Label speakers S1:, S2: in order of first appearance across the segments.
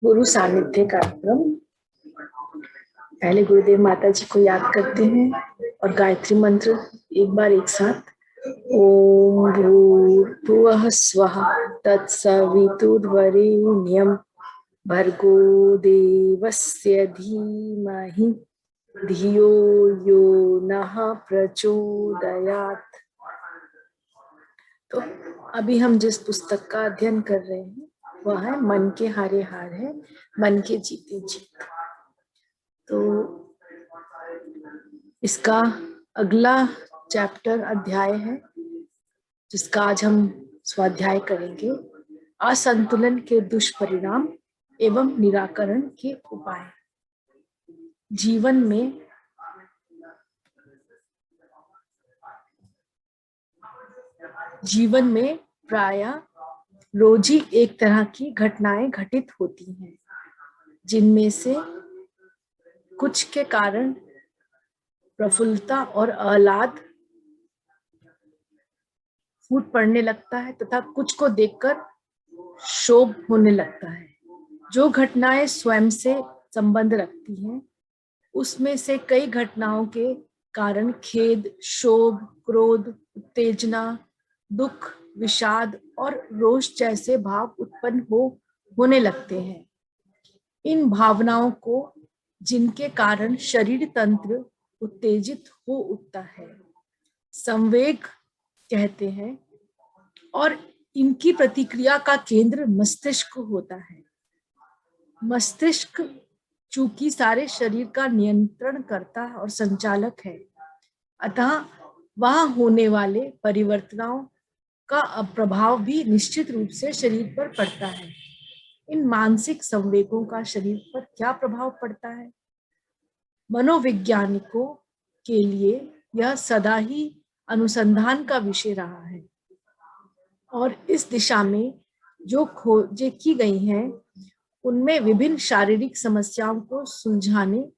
S1: गुरु सानिध्य कार्यक्रम। पहले गुरुदेव माता जी को याद करते हैं और गायत्री मंत्र एक बार एक साथ। ओम भूर्भुवः स्वः तत्सवितुर्वरेण्यं भर्गो देवस्य धीमहि धियो यो नः प्रचोदयात्। तो अभी हम जिस पुस्तक का अध्ययन कर रहे हैं वह है मन के हारे हार है, मन के जीते जीत। तो इसका अगला चैप्टर अध्याय है जिसका आज हम स्वाध्याय करेंगे, असंतुलन के दुष्परिणाम एवं निराकरण के उपाय। जीवन में प्रायः रोज ही एक तरह की घटनाएं घटित होती हैं, जिनमें से कुछ के कारण प्रफुल्लता और आह्लाद फूट पड़ने लगता है तथा कुछ को देखकर शोभ होने लगता है। जो घटनाएं स्वयं से संबंध रखती हैं उसमें से कई घटनाओं के कारण खेद, शोभ, क्रोध, उत्तेजना, दुख, विषाद और रोष जैसे भाव उत्पन्न होने लगते हैं। इन भावनाओं को जिनके कारण शरीर तंत्र उत्तेजित हो उठता है संवेग कहते हैं और इनकी प्रतिक्रिया का केंद्र मस्तिष्क होता है। मस्तिष्क चूंकि सारे शरीर का नियंत्रण करता और संचालक है, अतः वहां होने वाले परिवर्तनों का प्रभाव भी निश्चित रूप से शरीर पर पड़ता है। इन मानसिक संवेगों का शरीर पर क्या प्रभाव पड़ता है? मनोवैज्ञानिकों के लिए यह सदा ही अनुसंधान का विषय रहा है और इस दिशा में जो खोजें की गई हैं उनमें विभिन्न शारीरिक समस्याओं को सुलझाने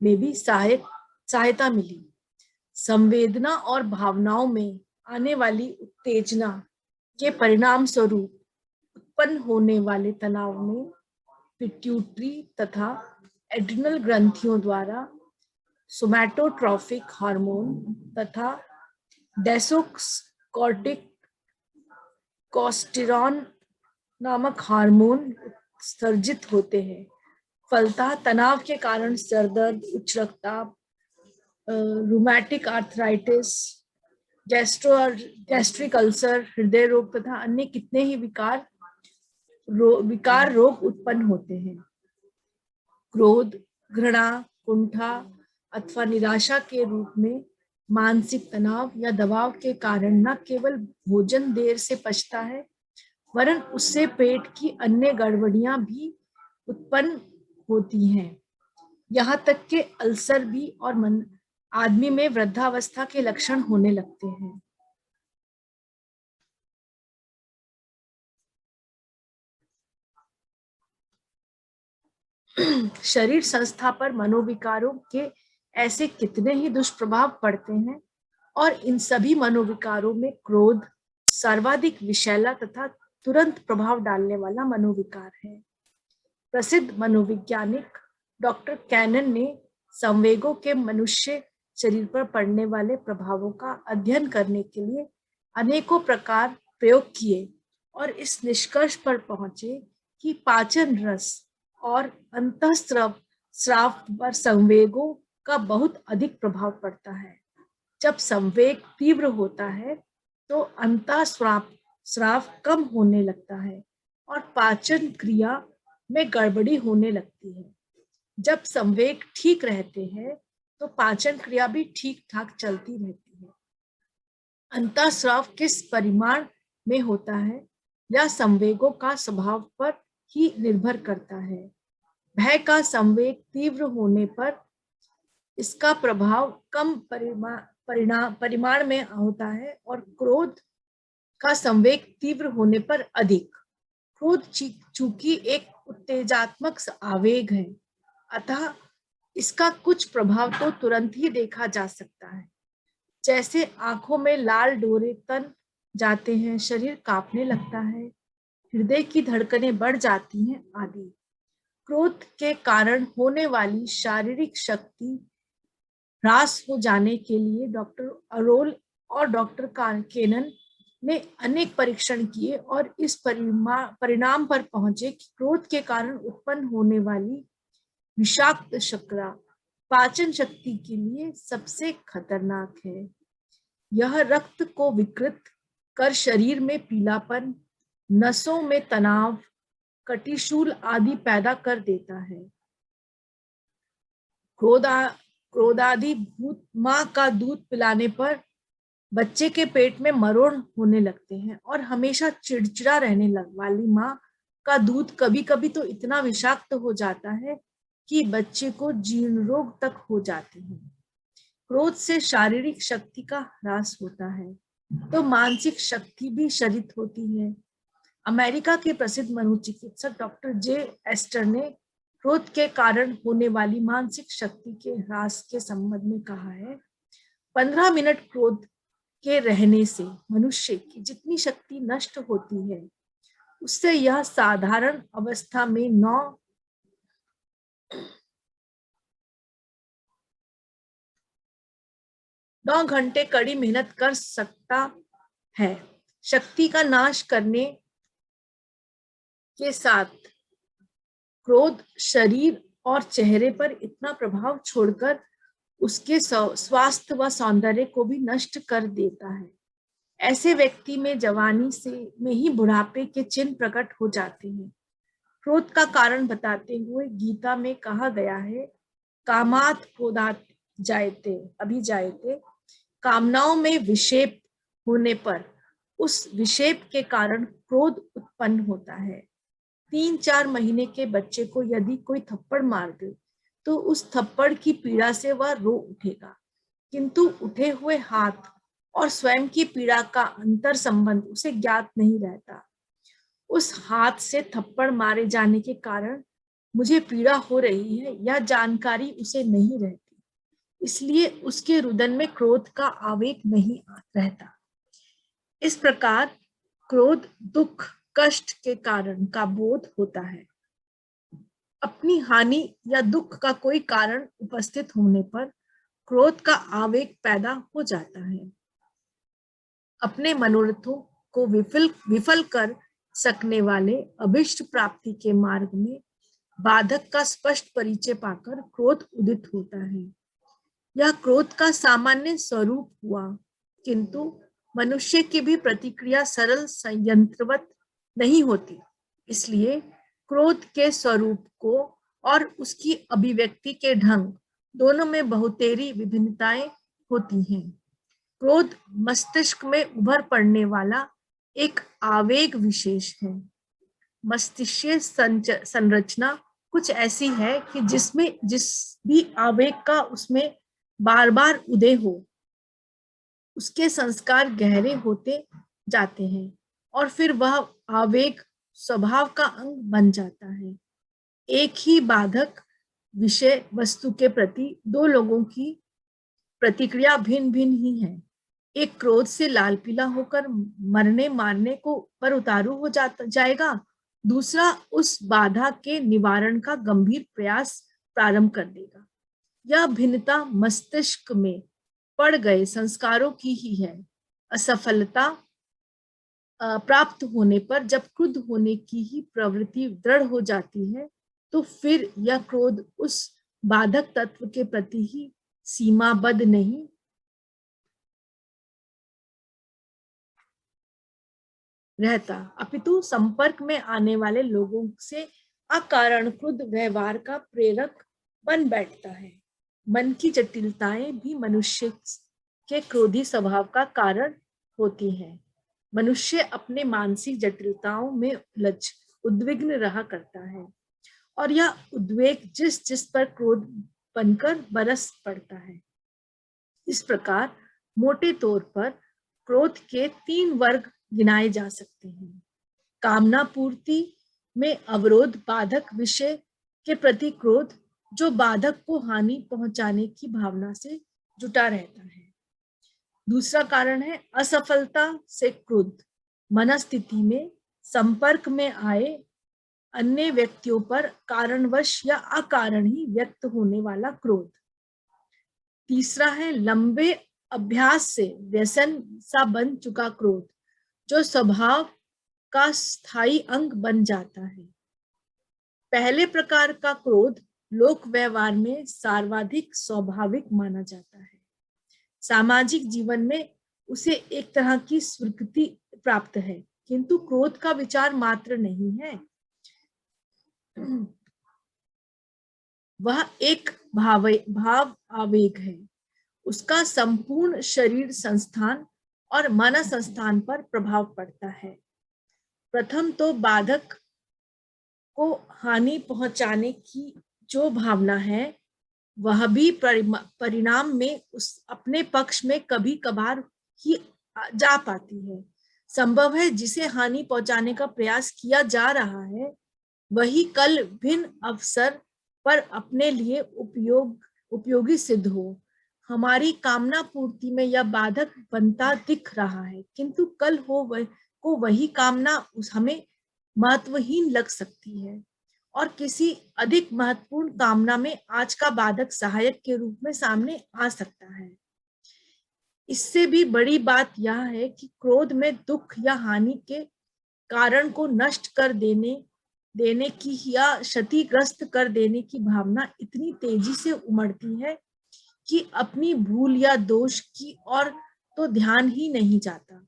S1: में भी सहायता मिली। संवेदना और भावनाओं में आने वाली उत्तेजना के परिणाम स्वरूप उत्पन्न होने वाले तनाव में पिट्यूटरी तथा एड्रिनल ग्रंथियों द्वारा सोमैटोट्रॉफिक हार्मोन तथा डेसोकॉर्टिकोस्टेरॉन नामक हार्मोन उत्सर्जित होते हैं। फलतः तनाव के कारण सरदर्द, उच्च रक्तचाप, रूमेटिक आर्थराइटिस, गैस्ट्रिक अल्सर, हृदय रोग तथा अन्य कितने ही विकार रोग उत्पन्न होते हैं। क्रोध, घृणा, कुंठा अथवा निराशा के रूप में मानसिक तनाव या दबाव के कारण न केवल भोजन देर से पचता है वरन उससे पेट की अन्य गड़बड़ियां भी उत्पन्न होती हैं। यहाँ तक कि अल्सर भी और आदमी में वृद्धावस्था के लक्षण होने लगते हैं। शरीर संस्था पर मनोविकारों के ऐसे कितने ही दुष्प्रभाव पड़ते हैं और इन सभी मनोविकारों में क्रोध सर्वाधिक विषैला तथा तुरंत प्रभाव डालने वाला मनोविकार है। प्रसिद्ध मनोवैज्ञानिक डॉक्टर कैनन ने संवेगों के मनुष्य शरीर पर पड़ने वाले प्रभावों का अध्ययन करने के लिए अनेकों प्रकार प्रयोग किए और इस निष्कर्ष पर पहुंचे कि पाचन रस और अंतःस्राव पर संवेगों का बहुत अधिक प्रभाव पड़ता है। जब संवेग तीव्र होता है तो अंतःस्राव कम होने लगता है और पाचन क्रिया में गड़बड़ी होने लगती है। जब संवेग ठीक रहते हैं तो पाचन क्रिया भी ठीक ठाक चलती रहती है। अंतःस्राव किस परिमाण में होता है या संवेगों का स्वभाव पर ही निर्भर करता है। भय का संवेग तीव्र होने पर इसका प्रभाव कम परिमाण में होता है और क्रोध का संवेग तीव्र होने पर अधिक। क्रोध चूंकि एक उत्तेजात्मक आवेग है, अतः इसका कुछ प्रभाव तो तुरंत ही देखा जा सकता है, जैसे आंखों में लाल डोरे तन जाते हैं, शरीर कांपने लगता है, हृदय की धड़कनें बढ़ जाती हैं आदि। क्रोध के कारण होने वाली शारीरिक शक्ति ह्रास हो जाने के लिए डॉक्टर अरोल और डॉक्टर केनन ने अनेक परीक्षण किए और इस परिणाम पर पहुंचे कि क्रोध के कारण उत्पन्न होने वाली विषाक्त शर्करा पाचन शक्ति के लिए सबसे खतरनाक है। यह रक्त को विकृत कर शरीर में पीलापन, नसों में तनाव, कटिशूल आदि पैदा कर देता है। क्रोधाधिभूत माँ का दूध पिलाने पर बच्चे के पेट में मरोड़ होने लगते हैं और हमेशा चिड़चिड़ा रहने वाली माँ का दूध कभी कभी तो इतना विषाक्त हो जाता है कि बच्चे को जीर्ण रोग तक हो जाते हैं। क्रोध से शारीरिक शक्ति का ह्रास होता है तो मानसिक शक्ति भी क्षरित होती है। अमेरिका के प्रसिद्ध मनोचिकित्सक डॉक्टर जे एस्टर ने क्रोध के कारण होने वाली मानसिक शक्ति के ह्रास के संबंध में कहा है, 15 मिनट क्रोध के रहने से मनुष्य की जितनी शक्ति नष्ट होती है उससे यह साधारण अवस्था में 9 घंटे कड़ी मेहनत कर सकता है। शक्ति का नाश करने के साथ क्रोध शरीर और चेहरे पर इतना प्रभाव छोड़कर उसके स्वास्थ्य व सौंदर्य को भी नष्ट कर देता है। ऐसे व्यक्ति में जवानी में ही बुढ़ापे के चिन्ह प्रकट हो जाते हैं। क्रोध का कारण बताते हुए गीता में कहा गया है, कामात क्रोधात जायते अभिजायते, कामनाओं में विक्षेप होने पर उस विक्षेप के कारण क्रोध उत्पन्न होता है। 3-4 महीने के बच्चे को यदि कोई थप्पड़ मार दे तो उस थप्पड़ की पीड़ा से वह रो उठेगा, किंतु उठे हुए हाथ और स्वयं की पीड़ा का अंतर संबंध उसे ज्ञात नहीं रहता। उस हाथ से थप्पड़ मारे जाने के कारण मुझे पीड़ा हो रही है यह जानकारी उसे नहीं रहती, इसलिए उसके रुदन में क्रोध का आवेग नहीं रहता। इस प्रकार क्रोध दुख कष्ट के कारण का बोध होता है। अपनी हानि या दुख का कोई कारण उपस्थित होने पर क्रोध का आवेग पैदा हो जाता है। अपने मनोरथों को विफल कर सकने वाले अभिष्ट प्राप्ति के मार्ग में बाधक का स्पष्ट परिचय पाकर क्रोध उदित होता है। यह क्रोध का सामान्य स्वरूप हुआ, किंतु मनुष्य की भी प्रतिक्रिया सरल संयंत्रवत नहीं होती, इसलिए क्रोध के स्वरूप को और उसकी अभिव्यक्ति के ढंग दोनों में बहुतेरी विभिन्नताएं होती हैं। क्रोध मस्तिष्क में उभर पड़ने वाला एक आवेग विशेष है। मस्तिष्कीय संरचना कुछ ऐसी है कि जिसमें जिस भी आवेग का उसमें बार बार उदय हो उसके संस्कार गहरे होते जाते हैं और फिर वह आवेग स्वभाव का अंग बन जाता है। एक ही बाधक विषय वस्तु के प्रति दो लोगों की प्रतिक्रिया भिन्न भिन्न ही है। एक क्रोध से लाल पीला होकर मरने मारने को पर उतारू हो जाएगा, दूसरा उस बाधा के निवारण का गंभीर प्रयास प्रारंभ कर देगा। यह भिन्नता मस्तिष्क में पड़ गए संस्कारों की ही है। असफलता प्राप्त होने पर जब क्रुद्ध होने की ही प्रवृत्ति दृढ़ हो जाती है तो फिर यह क्रोध उस बाधक तत्व के प्रति ही सीमाबद्ध नहीं रहता, अपितु संपर्क में आने वाले लोगों से अकारण क्रुद्ध व्यवहार का प्रेरक बन बैठता है। मन की जटिलताएं भी मनुष्य के क्रोधी स्वभाव का कारण होती हैं। मनुष्य अपने मानसिक जटिलताओं में उद्विग्न रहा करता है और यह उद्वेग जिस पर क्रोध बनकर बरस पड़ता है। इस प्रकार मोटे तौर पर क्रोध के 3 वर्ग गिनाए जा सकते हैं। कामना पूर्ति में अवरोध बाधक विषय के प्रति क्रोध जो बाधक को हानि पहुंचाने की भावना से जुटा रहता है। दूसरा कारण है असफलता से क्रोध, मनस्थिति में संपर्क में आए अन्य व्यक्तियों पर कारणवश या अकारण ही व्यक्त होने वाला क्रोध। तीसरा है लंबे अभ्यास से व्यसन सा बन चुका क्रोध, जो स्वभाव का स्थायी अंग बन जाता है। पहले प्रकार का क्रोध लोक व्यवहार में सर्वाधिक स्वाभाविक माना जाता है। सामाजिक जीवन में उसे एक तरह की स्वीकृति प्राप्त है, किंतु क्रोध का विचार मात्र नहीं है, वह एक भाव आवेग है। उसका संपूर्ण शरीर संस्थान और मन संस्थान पर प्रभाव पड़ता है। प्रथम तो बाधक को हानि पहुंचाने की जो भावना है, वह भी परिणाम में उस अपने पक्ष में कभी कभार ही जा पाती है। संभव है जिसे हानि पहुंचाने का प्रयास किया जा रहा है, वही कल भिन्न अवसर पर अपने लिए उपयोगी सिद्ध हो। हमारी कामना पूर्ति में यह बाधक बनता दिख रहा है, किंतु कल को वही कामना हमें महत्वहीन लग सकती है और किसी अधिक महत्वपूर्ण कामना में आज का बाधक सहायक के रूप में सामने आ सकता है। इससे भी बड़ी बात यह है कि क्रोध में दुख या हानि के कारण को नष्ट कर देने की या क्षतिग्रस्त कर देने की भावना इतनी तेजी से उमड़ती है कि अपनी भूल या दोष की ओर तो ध्यान ही नहीं जाता।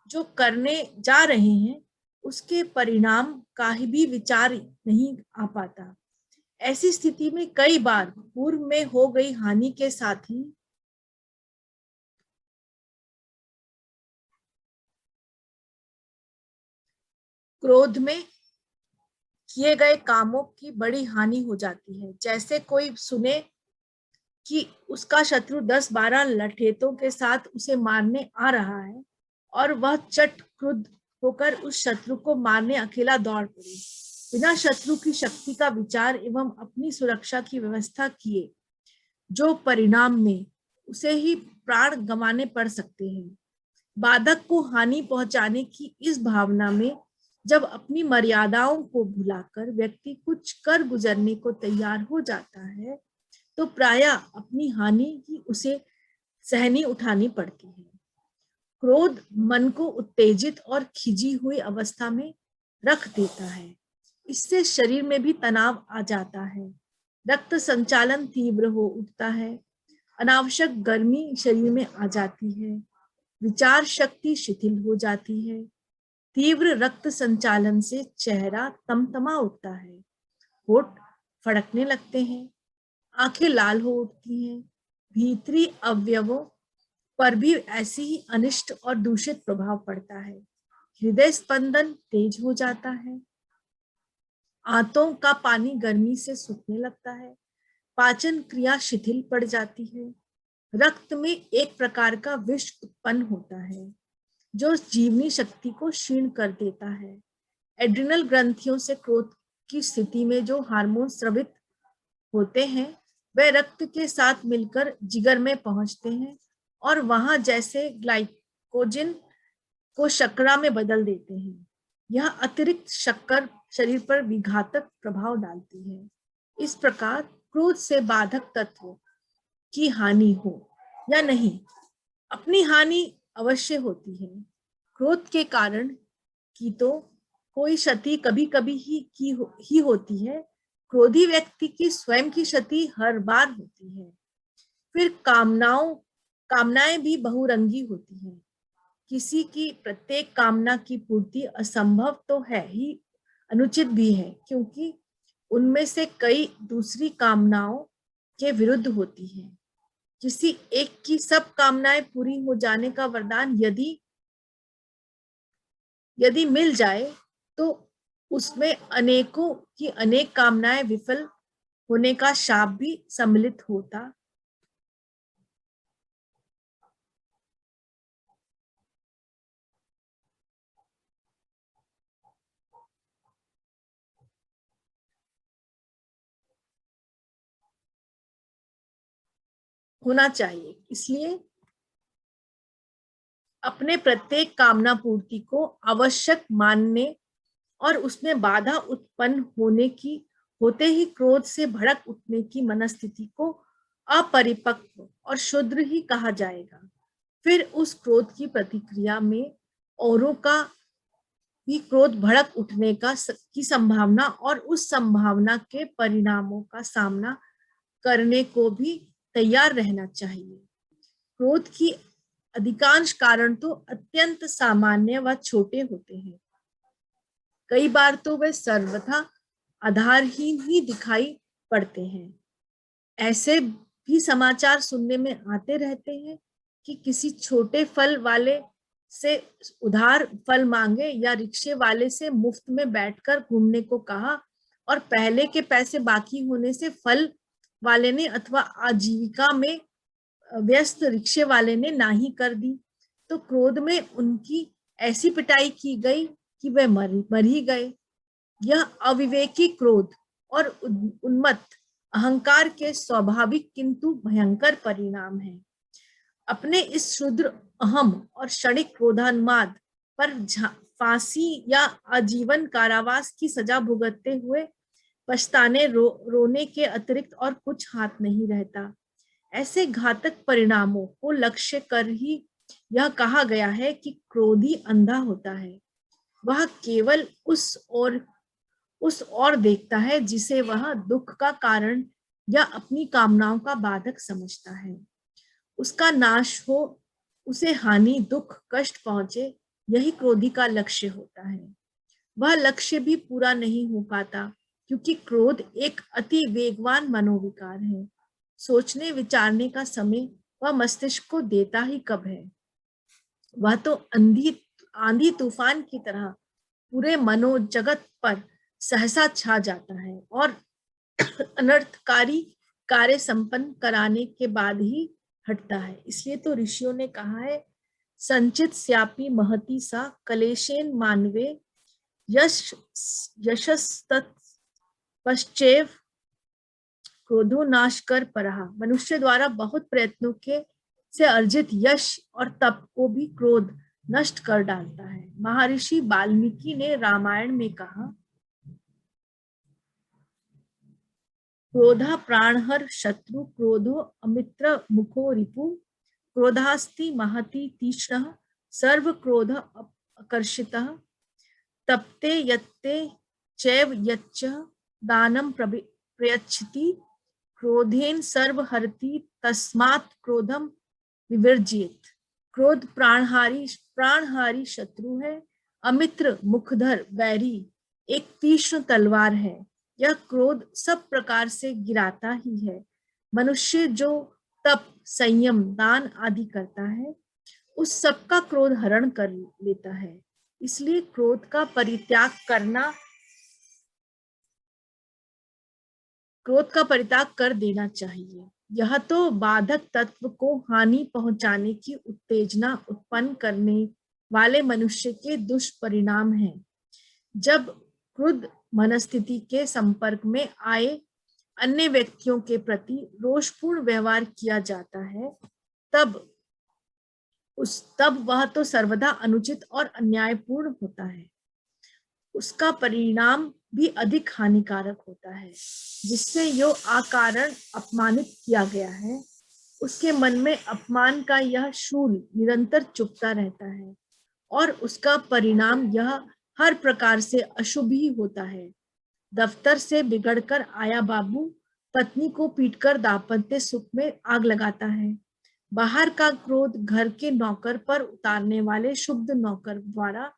S1: जो करने जा रहे हैं उसके परिणाम का भी विचार नहीं आ पाता। ऐसी स्थिति में कई बार पूर्व में हो गई हानि के साथ ही क्रोध में किए गए कामों की बड़ी हानि हो जाती है। जैसे कोई सुने कि उसका शत्रु 10-12 लठेतों के साथ उसे मारने आ रहा है और वह चट क्रुद्ध होकर उस शत्रु को मारने अकेला दौड़ पड़े, बिना शत्रु की शक्ति का विचार एवं अपनी सुरक्षा की व्यवस्था किए, जो परिणाम में उसे ही प्राण गंवाने पड़ सकते हैं। बाधक को हानि पहुंचाने की इस भावना में जब अपनी मर्यादाओं को भुलाकर व्यक्ति कुछ कर गुजरने को तैयार हो जाता है, तो प्रायः अपनी हानि ही उसे सहनी उठानी पड़ती है। क्रोध मन को उत्तेजित और खिजी हुई अवस्था में रख देता है। इससे शरीर में भी तनाव आ जाता है, रक्त संचालन तीव्र हो उठता है, अनावश्यक गर्मी शरीर में आ जाती है, विचार शक्ति शिथिल हो जाती है, तीव्र रक्त संचालन से चेहरा तमतमा उठता है, होठ फड़कने लगते हैं, आंखें लाल हो उठती हैं, भीतरी अवयवों पर भी ऐसी ही अनिष्ट और दूषित प्रभाव पड़ता है। हृदय स्पंदन तेज हो जाता है, आंतों का पानी गर्मी से सूखने लगता है, पाचन क्रिया शिथिल पड़ जाती है, रक्त में एक प्रकार का विष उत्पन्न होता है जो जीवनी शक्ति को क्षीण कर देता है। एड्रिनल ग्रंथियों से क्रोध की स्थिति में जो हार्मोन स्रावित होते हैं, वे रक्त के साथ मिलकर जिगर में पहुंचते हैं और वहां जैसे ग्लाइकोजन को शर्करा में बदल देते हैं। यह अतिरिक्त शक्कर शरीर पर विघातक प्रभाव डालती है। इस प्रकार क्रोध से बाधक तत्व की हानि हो या नहीं, अपनी हानि अवश्य होती है। क्रोध के कारण की तो कोई क्षति कभी कभी ही होती है। क्रोधी व्यक्ति की स्वयं की क्षति हर बार होती है। फिर कामनाएं भी बहुरंगी होती हैं। किसी की प्रत्येक कामना की पूर्ति असंभव तो है ही, अनुचित भी है, क्योंकि उनमें से कई दूसरी कामनाओं के विरुद्ध होती हैं। किसी एक की सब कामनाएं पूरी हो जाने का वरदान यदि मिल जाए तो उसमें अनेकों की अनेक कामनाएं विफल होने का शाप भी सम्मिलित होना चाहिए। इसलिए अपने प्रत्येक कामना पूर्ति को आवश्यक मानने और उसमें बाधा उत्पन्न होते ही क्रोध से भड़क उठने की मनस्थिति को अपरिपक्व और क्षुद्र ही कहा जाएगा। फिर उस क्रोध की प्रतिक्रिया में औरों का भी क्रोध भड़क उठने की संभावना और उस संभावना के परिणामों का सामना करने को भी तैयार रहना चाहिए। क्रोध की अधिकांश कारण तो अत्यंत सामान्य व छोटे होते हैं। कई बार तो वे सर्वथा आधारहीन ही दिखाई पड़ते हैं। ऐसे भी समाचार सुनने में आते रहते हैं कि किसी छोटे फल वाले से उधार फल मांगे या रिक्शे वाले से मुफ्त में बैठकर घूमने को कहा और पहले के पैसे बाकी होने से फल वाले ने अथवा आजीविका में व्यस्त रिक्शे वाले ने नाही कर दी, तो क्रोध में उनकी ऐसी पिटाई की गई कि वे मर ही गए। यह अविवेकी क्रोध और उन्मत्त अहंकार के स्वाभाविक किंतु भयंकर परिणाम है। अपने इस क्षुद्र अहम और क्षणिक क्रोधान्माद पर फांसी या आजीवन कारावास की सजा भुगतते हुए पछताने रोने के अतिरिक्त और कुछ हाथ नहीं रहता। ऐसे घातक परिणामों को लक्ष्य कर ही यह कहा गया है कि क्रोधी अंधा होता है। वह केवल उस ओर देखता है जिसे वह दुख का कारण या अपनी कामनाओं का बाधक समझता है। उसका नाश हो, उसे हानि दुख कष्ट पहुंचे, यही क्रोधी का लक्ष्य होता है। वह लक्ष्य भी पूरा नहीं हो पाता क्योंकि क्रोध एक अति वेगवान मनोविकार है। सोचने विचारने का समय वह मस्तिष्क को देता ही कब है। वह तो आंधी तूफान की तरह पूरे मनोजगत पर सहसा छा जाता है और अनर्थकारी कार्य संपन्न कराने के बाद ही हटता है। इसलिए तो ऋषियों ने कहा है, संचित स्यापी महती सा कलेशेन मानवे यशस्तत् पश्चैव क्रोधो नाश कर परहा। मनुष्य द्वारा बहुत प्रयत्नों से अर्जित यश और तप को भी क्रोध नष्ट कर डालता है। महर्षि वाल्मीकि ने रामायण में कहा, क्रोधा प्राणहर शत्रु क्रोधो अमित्र मुखो रिपु क्रोधास्ति महति तीक्ष्णः सर्व क्रोध आकर्षितः तप्ते यत्ते चैव यच्च दानं प्रयच्छति क्रोधेन सर्व हरति तस्मात् क्रोधम विवर्जित। क्रोध प्राणहारी शत्रु है, अमित्र मुखधर बैरी एक तीक्ष्ण तलवार है। यह क्रोध सब प्रकार से गिराता ही है। मनुष्य जो तप संयम दान आदि करता है उस सब का क्रोध हरण कर लेता है। इसलिए क्रोध का परित्याग कर देना चाहिए। यह तो बाधक तत्व को हानि पहुंचाने की उत्तेजना उत्पन्न करने वाले मनुष्य के दुष्परिणाम है। जब क्रोध मनस्थिति के संपर्क में आए अन्य व्यक्तियों के प्रति रोषपूर्ण व्यवहार किया जाता है, तब वह तो सर्वदा अनुचित और अन्यायपूर्ण होता है। उसका परिणाम भी अधिक हानिकारक होता है। जिससे यो अकारण अपमानित किया गया है, उसके मन में अपमान का यह शूल निरंतर चुभता रहता है और उसका परिणाम यह हर प्रकार से अशुभ ही होता है। दफ्तर से बिगड़कर आया बाबू पत्नी को पीटकर दाम्पत्य सुख में आग लगाता है। बाहर का क्रोध घर के नौकर पर उतारने वाले शुद्ध नौकर द्वारा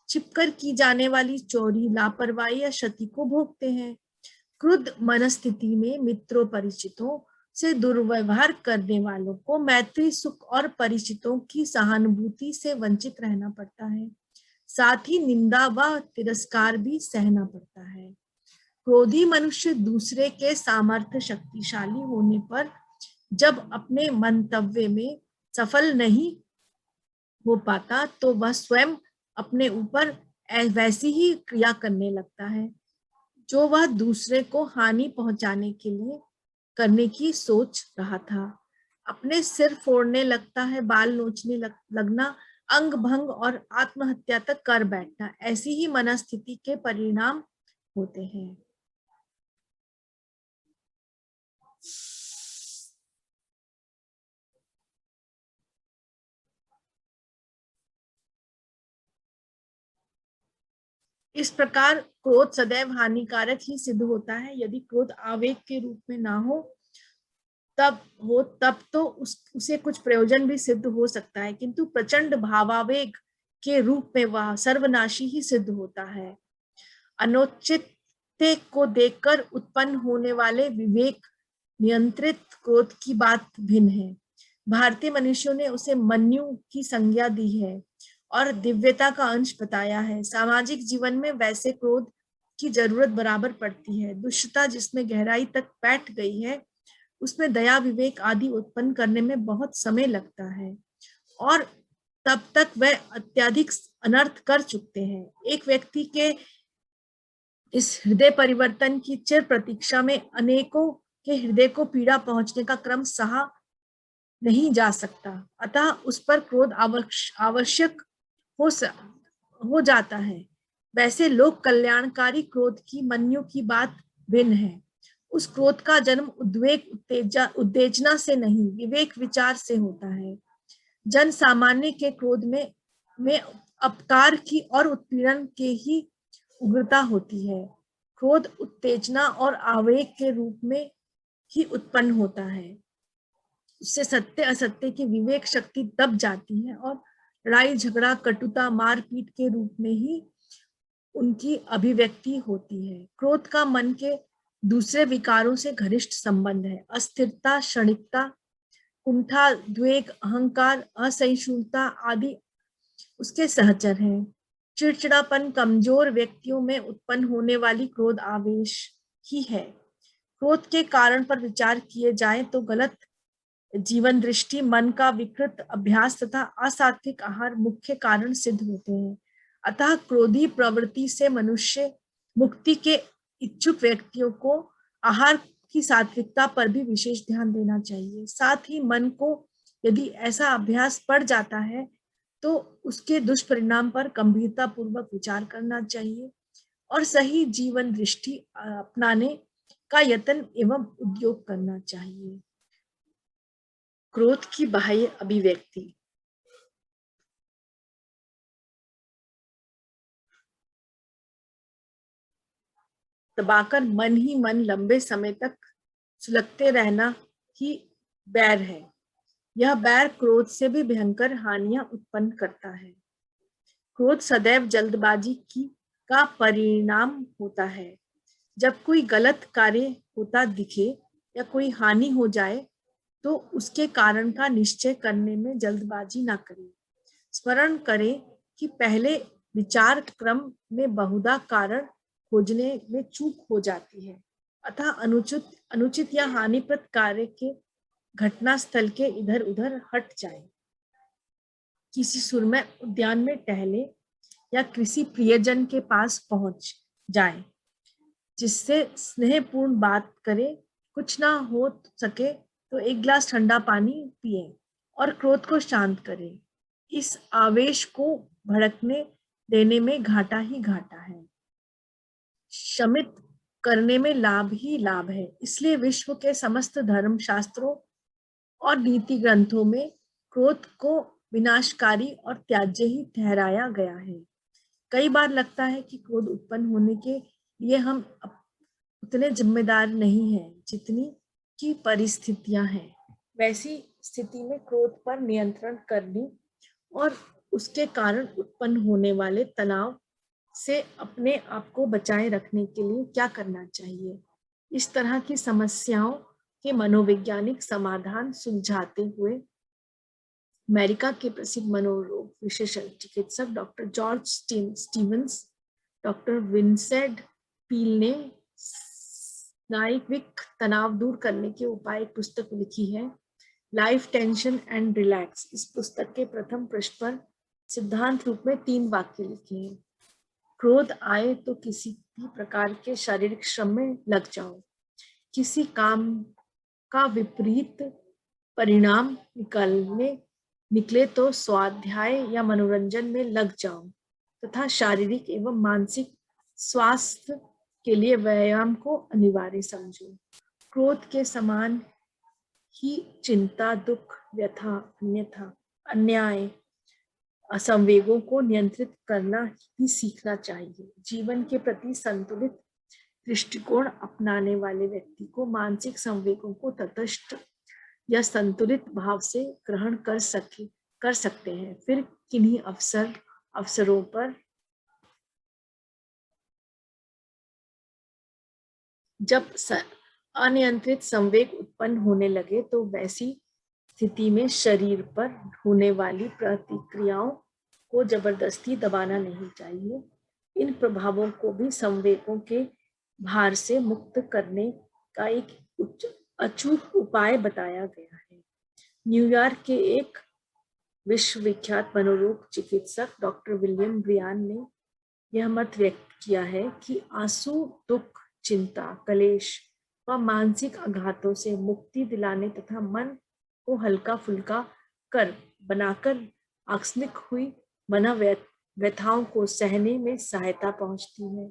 S1: छिपकर की जाने वाली चोरी लापरवाही या क्षति को भोगते हैं। क्रुद्ध मनस्थिति में मित्रों परिचितों से दुर्व्यवहार करने वालों को मैत्री सुख और परिचितों की सहानुभूति से वंचित रहना पड़ता है। साथ ही निंदा व तिरस्कार भी सहना पड़ता है। क्रोधी मनुष्य दूसरे के सामर्थ्य शक्तिशाली होने पर जब अपने मंतव्य में सफल नहीं हो पाता तो वह स्वयं अपने ऊपर वैसी ही क्रिया करने लगता है जो वह दूसरे को हानि पहुंचाने के लिए करने की सोच रहा था। अपने सिर फोड़ने लगता है, बाल नोचने लगना अंग भंग और आत्महत्या तक कर बैठना, ऐसी ही मनस्थिति के परिणाम होते हैं। इस प्रकार क्रोध सदैव हानिकारक ही सिद्ध होता है। यदि क्रोध आवेग के रूप में ना हो तब तो उसे कुछ प्रयोजन भी सिद्ध हो सकता है, किंतु प्रचंड भावावेग के रूप में वह सर्वनाशी ही सिद्ध होता है। अनुचित को देखकर उत्पन्न होने वाले विवेक नियंत्रित क्रोध की बात भिन्न है। भारतीय मनुष्यों ने उसे मन्यु की संज्ञा दी है और दिव्यता का अंश बताया है। सामाजिक जीवन में वैसे क्रोध की जरूरत बराबर पड़ती है। दुष्टता जिसमें गहराई तक बैठ गई है, उसमें दया विवेक आदि उत्पन्न करने में बहुत समय लगता है और तब तक वह अत्यधिक अनर्थ कर चुकते हैं। एक व्यक्ति के इस हृदय परिवर्तन की चिर प्रतीक्षा में अनेकों के हृदय को पीड़ा पहुंचने का क्रम सहा नहीं जा सकता, अतः उस पर क्रोध आवश्यक हो जाता है। वैसे लोक कल्याणकारी क्रोध की मन्यु की बात भिन्न है। उस क्रोध का जन्म उद्वेग उत्तेजना से नहीं, विवेक विचार से होता है। जन सामान्य के क्रोध में अपकार की और उत्पीड़न के ही उग्रता होती है। क्रोध उत्तेजना और आवेग के रूप में ही उत्पन्न होता है। उससे सत्य असत्य की विवेक शक्ति दब जाती है और लड़ाई झगड़ा कटुता मारपीट के रूप में ही उनकी अभिव्यक्ति होती है। क्रोध का मन के दूसरे विकारों से घनिष्ठ संबंध है। अस्थिरता, क्षणिकता, कुंठा, द्वेग, अहंकार, असहिष्णुता आदि उसके सहचर हैं। चिड़चिड़ापन कमजोर व्यक्तियों में उत्पन्न होने वाली क्रोध आवेश ही है। क्रोध के कारण पर विचार किए जाए तो गलत जीवन दृष्टि, मन का विकृत अभ्यास तथा असात्विक आहार मुख्य कारण सिद्ध होते हैं। अतः क्रोधी प्रवृत्ति से मनुष्य मुक्ति के इच्छुक व्यक्तियों को आहार की सात्विकता पर भी विशेष ध्यान देना चाहिए। साथ ही मन को यदि ऐसा अभ्यास पड़ जाता है तो उसके दुष्परिणाम पर गंभीरता पूर्वक विचार करना चाहिए और सही जीवन दृष्टि अपनाने का यत्न एवं उद्योग करना चाहिए। क्रोध की बाह्य अभिव्यक्ति। दबाकर मन ही मन लंबे समय तक सुलगते रहना ही बैर है। यह बैर क्रोध से भी भयंकर हानियां उत्पन्न करता है। क्रोध सदैव जल्दबाजी का परिणाम होता है। जब कोई गलत कार्य होता दिखे या कोई हानि हो जाए तो उसके कारण का निश्चय करने में जल्दबाजी ना करें। स्मरण करें कि पहले विचार क्रम में बहुधा कारण खोजने में चूक हो जाती है, अतः अनुचित या हानिप्रद कार्य के घटना स्थल के इधर उधर हट जाए। किसी सुरम्य उद्यान में टहले या किसी प्रियजन के पास पहुंच जाए, जिससे स्नेहपूर्ण बात करे। कुछ ना हो सके तो एक गिलास ठंडा पानी पिए और क्रोध को शांत करें। इस आवेश को भड़कने देने में घाटा ही घाटा है, शमित करने में लाभ ही लाभ है। इसलिए विश्व के समस्त धर्म शास्त्रों और नीति ग्रंथों में क्रोध को विनाशकारी और त्याज्य ही ठहराया गया है। कई बार लगता है कि क्रोध उत्पन्न होने के लिए हम उतने जिम्मेदार नहीं हैं जितनी की परिस्थितियां हैं। वैसी स्थिति में क्रोध पर नियंत्रण करने और उसके कारण उत्पन्न होने वाले तनाव से अपने आप को बचाए रखने के लिए क्या करना चाहिए, इस तरह की समस्याओं के मनोवैज्ञानिक समाधान सुलझाते हुए अमेरिका के प्रसिद्ध मनोरोग विशेषज्ञ चिकित्सक doctor George Stevens, doctor Vincent Peale ने स्नायविक तनाव दूर करने के उपाय एक पुस्तक लिखी है, लाइफ टेंशन एंड रिलैक्स। इस पुस्तक के प्रथम पृष्ठ पर सिद्धांत रूप में 3 वाक्य लिखे हैं। क्रोध आए तो किसी भी प्रकार के शारीरिक श्रम में लग जाओ। किसी काम का विपरीत परिणाम निकालने निकले तो स्वाध्याय या मनोरंजन में लग जाओ तथा शारीरिक एवं मानसिक स्वास्थ्य के लिए व्यायाम को अनिवार्य समझो। क्रोध के समान ही चिंता, दुख, व्यथा, अन्यथा अन्याय, संवेगों को नियंत्रित करना भी सीखना चाहिए। जीवन के प्रति संतुलित दृष्टिकोण अपनाने वाले व्यक्ति को मानसिक संवेगों को तटस्थ या संतुलित भाव से ग्रहण कर सकते हैं। फिर किन्हीं अवसरों पर जब अनियंत्रित संवेग उत्पन्न होने लगे तो वैसी स्थिति में शरीर पर होने वाली प्रतिक्रियाओं को जबरदस्ती दबाना नहीं चाहिए। इन प्रभावों को भी संवेगों के भार से मुक्त करने का एक अचूक उपाय बताया गया है। न्यूयॉर्क के एक विश्वविख्यात मनोरोग चिकित्सक डॉक्टर विलियम ब्रियान ने यह मत व्यक्त किया है कि आंसू दुख, चिंता, क्लेश व मानसिक आघातों से मुक्ति दिलाने तथा मन को हल्का फुल्का कर बनाकर आकस्मिक हुई मनोव्यथाओं को सहने में सहायता पहुंचती है।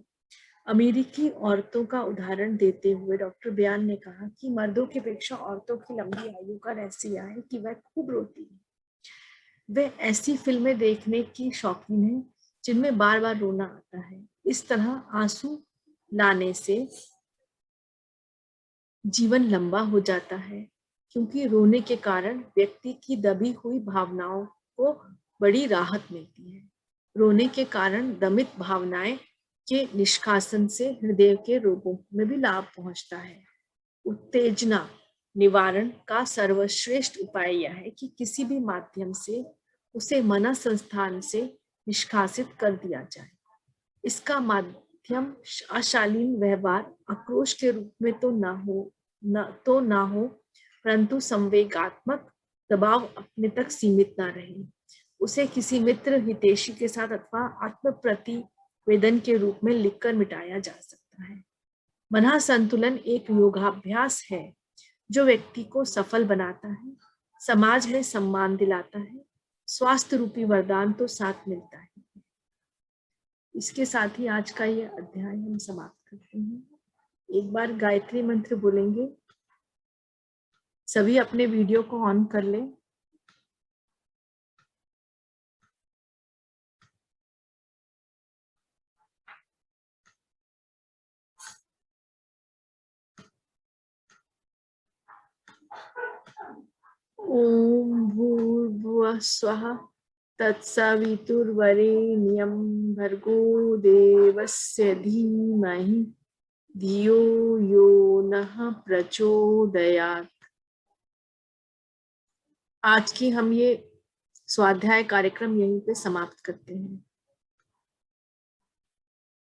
S1: अमेरिकी औरतों का उदाहरण देते हुए डॉक्टर बयान ने कहा कि मर्दों की अपेक्षा औरतों की लंबी आयु का रहस्य यह है कि वह खूब रोती है। वे ऐसी फिल्में देखने की शौकीन है जिनमें बार बार रोना आता है। इस तरह आंसू लाने से जीवन लंबा हो जाता है, क्योंकि रोने के कारण व्यक्ति की दबी हुई भावनाओं को बड़ी राहत मिलती है। रोने के कारण दमित भावनाएं के निष्कासन से हृदय के रोगों में भी लाभ पहुंचता है। उत्तेजना निवारण का सर्वश्रेष्ठ उपाय यह है कि किसी भी माध्यम से उसे मन संस्थान से निष्कासित कर दिया जाए। इसका माध्यम अशालीन व्यवहार, आक्रोश के रूप में तो ना हो, परंतु संवेगात्मक दबाव अपने तक सीमित ना रहे। उसे किसी मित्र हितैषी के साथ अथवा आत्म प्रतिवेदन के रूप में लिखकर मिटाया जा सकता है। मन संतुलन एक योगाभ्यास है जो व्यक्ति को सफल बनाता है, समाज में सम्मान दिलाता है, स्वास्थ्य रूपी वरदान तो साथ मिलता है। इसके साथ ही आज का ये अध्याय हम समाप्त करते हैं। एक बार गायत्री मंत्र बोलेंगे। सभी अपने वीडियो को ऑन कर लें। ओम भूर्भुवः स्वः तत्सवितुर्वरेण्यं भर्गो देवस्य धीमहि धियो यो नः प्रचोदयात्। आज की हम ये स्वाध्याय कार्यक्रम यहीं पे समाप्त करते हैं।